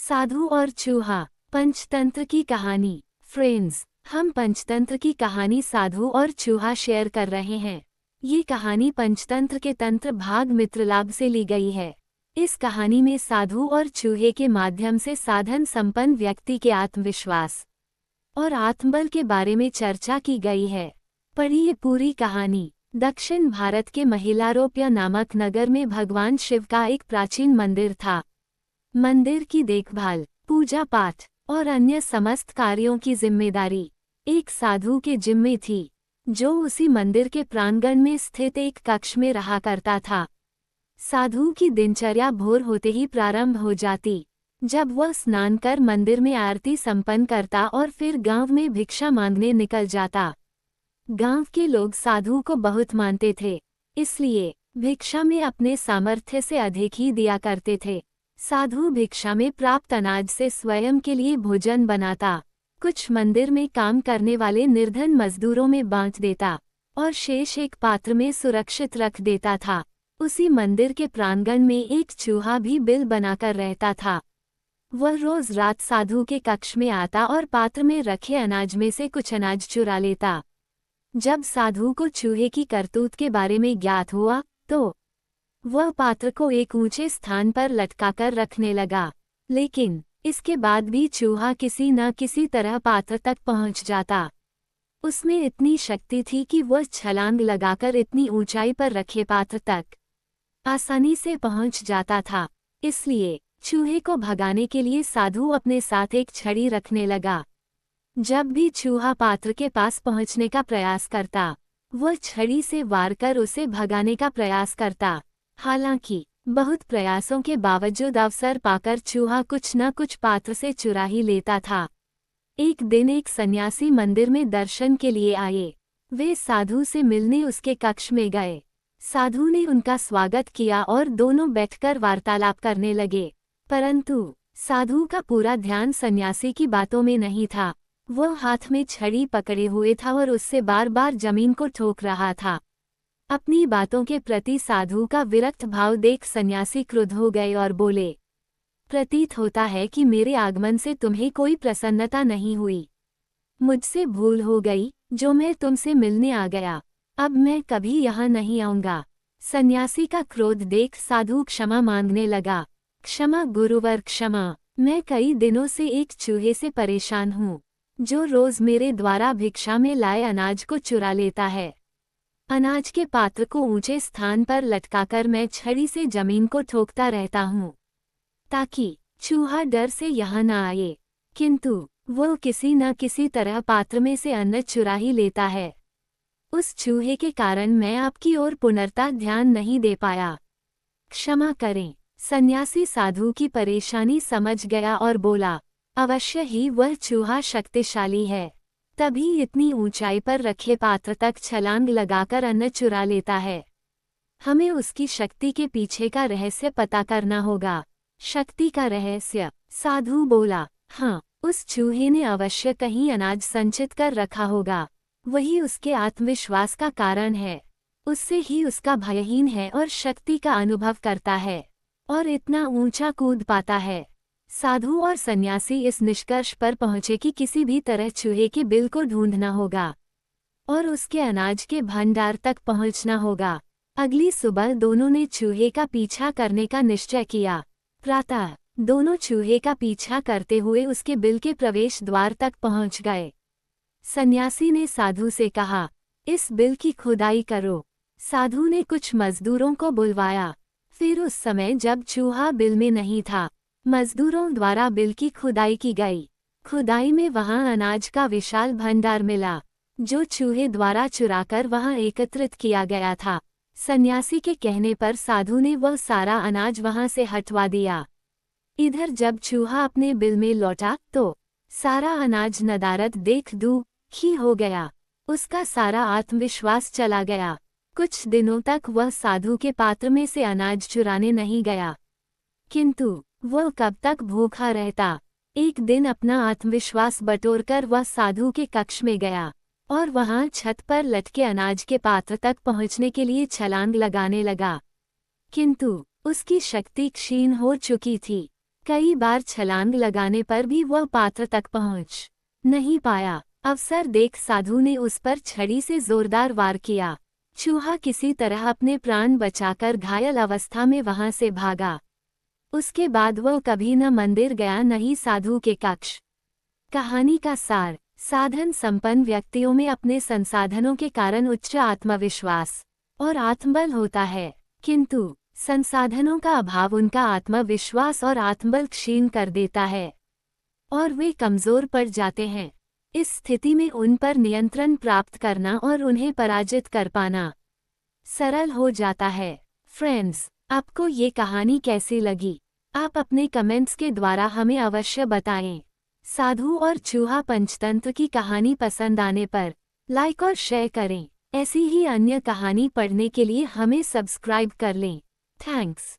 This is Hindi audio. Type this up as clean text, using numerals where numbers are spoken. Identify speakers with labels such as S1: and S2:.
S1: साधु और चूहा, पंचतंत्र की कहानी। फ्रेंड्स, हम पंचतंत्र की कहानी साधु और चूहा शेयर कर रहे हैं। ये कहानी पंचतंत्र के तंत्र भाग मित्रलाभ से ली गई है। इस कहानी में साधु और चूहे के माध्यम से साधन संपन्न व्यक्ति के आत्मविश्वास और आत्मबल के बारे में चर्चा की गई है। पढ़िए पूरी कहानी। दक्षिण भारत के महिलारोप्य नामक नगर में भगवान शिव का एक प्राचीन मंदिर था। मंदिर की देखभाल, पूजा पाठ और अन्य समस्त कार्यों की जिम्मेदारी एक साधु के जिम्मे थी, जो उसी मंदिर के प्रांगण में स्थित एक कक्ष में रहा करता था। साधु की दिनचर्या भोर होते ही प्रारंभ हो जाती, जब वह स्नान कर मंदिर में आरती संपन्न करता और फिर गांव में भिक्षा मांगने निकल जाता। गांव के लोग साधु को बहुत मानते थे, इसलिए भिक्षा में अपने सामर्थ्य से अधिक ही दिया करते थे। साधु भिक्षा में प्राप्त अनाज से स्वयं के लिए भोजन बनाता, कुछ मंदिर में काम करने वाले निर्धन मजदूरों में बांट देता और शेष एक पात्र में सुरक्षित रख देता था। उसी मंदिर के प्रांगण में एक चूहा भी बिल बनाकर रहता था। वह रोज रात साधु के कक्ष में आता और पात्र में रखे अनाज में से कुछ अनाज चुरा लेता। जब साधु को चूहे की करतूत के बारे में ज्ञात हुआ तो वह पात्र को एक ऊंचे स्थान पर लटकाकर रखने लगा, लेकिन इसके बाद भी चूहा किसी न किसी तरह पात्र तक पहुंच जाता। उसमें इतनी शक्ति थी कि वह छलांग लगाकर इतनी ऊंचाई पर रखे पात्र तक आसानी से पहुंच जाता था। इसलिए चूहे को भगाने के लिए साधु अपने साथ एक छड़ी रखने लगा। जब भी चूहा पात्र के पास पहुंचने का प्रयास करता, वह छड़ी से वार कर उसे भगाने का प्रयास करता। हालांकि बहुत प्रयासों के बावजूद अवसर पाकर चूहा कुछ न कुछ पात्र से चुरा ही लेता था। एक दिन एक सन्यासी मंदिर में दर्शन के लिए आए। वे साधु से मिलने उसके कक्ष में गए। साधु ने उनका स्वागत किया और दोनों बैठकर वार्तालाप करने लगे, परंतु साधु का पूरा ध्यान सन्यासी की बातों में नहीं था। वह हाथ में छड़ी पकड़े हुए था और उससे बार बार जमीन को ठोक रहा था। अपनी बातों के प्रति साधु का विरक्त भाव देख सन्यासी क्रुद्ध हो गए और बोले, प्रतीत होता है कि मेरे आगमन से तुम्हें कोई प्रसन्नता नहीं हुई। मुझसे भूल हो गई जो मैं तुमसे मिलने आ गया। अब मैं कभी यहाँ नहीं आऊँगा। सन्यासी का क्रोध देख साधु क्षमा मांगने लगा। क्षमा गुरुवर क्षमा, मैं कई दिनों से एक चूहे से परेशान हूँ, जो रोज मेरे द्वारा भिक्षा में लाए अनाज को चुरा लेता है। अनाज के पात्र को ऊंचे स्थान पर लटकाकर मैं छड़ी से जमीन को ठोकता रहता हूँ, ताकि चूहा डर से यहाँ न आए, किंतु वो किसी न किसी तरह पात्र में से अन्न चुरा ही लेता है। उस चूहे के कारण मैं आपकी ओर पुनर्ता ध्यान नहीं दे पाया। क्षमा करें। सन्यासी साधु की परेशानी समझ गया और बोला, अवश्य ही वह चूहा शक्तिशाली है, तभी इतनी ऊंचाई पर रखे पात्र तक छलांग लगाकर अन्न चुरा लेता है। हमें उसकी शक्ति के पीछे का रहस्य पता करना होगा। शक्ति का रहस्य? साधु बोला, हाँ, उस चूहे ने अवश्य कहीं अनाज संचित कर रखा होगा। वही उसके आत्मविश्वास का कारण है। उससे ही उसका भयहीन है और शक्ति का अनुभव करता है और इतना ऊंचा कूद पाता है। साधु और सन्यासी इस निष्कर्ष पर पहुंचे कि किसी भी तरह चूहे के बिल को ढूंढना होगा और उसके अनाज के भंडार तक पहुंचना होगा। अगली सुबह दोनों ने चूहे का पीछा करने का निश्चय किया। प्रातः दोनों चूहे का पीछा करते हुए उसके बिल के प्रवेश द्वार तक पहुंच गए। सन्यासी ने साधु से कहा, इस बिल की खुदाई करो। साधु ने कुछ मजदूरों को बुलवाया। फिर उस समय जब चूहा बिल में नहीं था, मजदूरों द्वारा बिल की खुदाई की गई। खुदाई में वहां अनाज का विशाल भंडार मिला, जो चूहे द्वारा चुराकर वहां एकत्रित किया गया था। सन्यासी के कहने पर साधु ने वह सारा अनाज वहां से हटवा दिया। इधर जब चूहा अपने बिल में लौटा तो सारा अनाज नदारद देख दुखी हो गया। उसका सारा आत्मविश्वास चला गया। कुछ दिनों तक वह साधु के पात्र में से अनाज चुराने नहीं गया, किंतु वह कब तक भूखा रहता। एक दिन अपना आत्मविश्वास बटोरकर वह साधु के कक्ष में गया और वहां छत पर लटके अनाज के पात्र तक पहुंचने के लिए छलांग लगाने लगा, किंतु उसकी शक्ति क्षीण हो चुकी थी। कई बार छलांग लगाने पर भी वह पात्र तक पहुंच नहीं पाया। अवसर देख साधु ने उस पर छड़ी से जोरदार वार किया। चूहा किसी तरह अपने प्राण बचाकर घायल अवस्था में वहां से भागा। उसके बाद वह कभी न मंदिर गया न ही साधु के कक्ष। कहानी का सार: साधन संपन्न व्यक्तियों में अपने संसाधनों के कारण उच्च आत्मविश्वास और आत्मबल होता है, किंतु संसाधनों का अभाव उनका आत्मविश्वास और आत्मबल क्षीण कर देता है और वे कमजोर पड़ जाते हैं। इस स्थिति में उन पर नियंत्रण प्राप्त करना और उन्हें पराजित कर पाना सरल हो जाता है। फ्रेंड्स, आपको ये कहानी कैसी लगी? आप अपने कमेंट्स के द्वारा हमें अवश्य बताएं। साधु और चूहा पंचतंत्र की कहानी पसंद आने पर लाइक और शेयर करें। ऐसी ही अन्य कहानी पढ़ने के लिए हमें सब्सक्राइब कर लें। थैंक्स।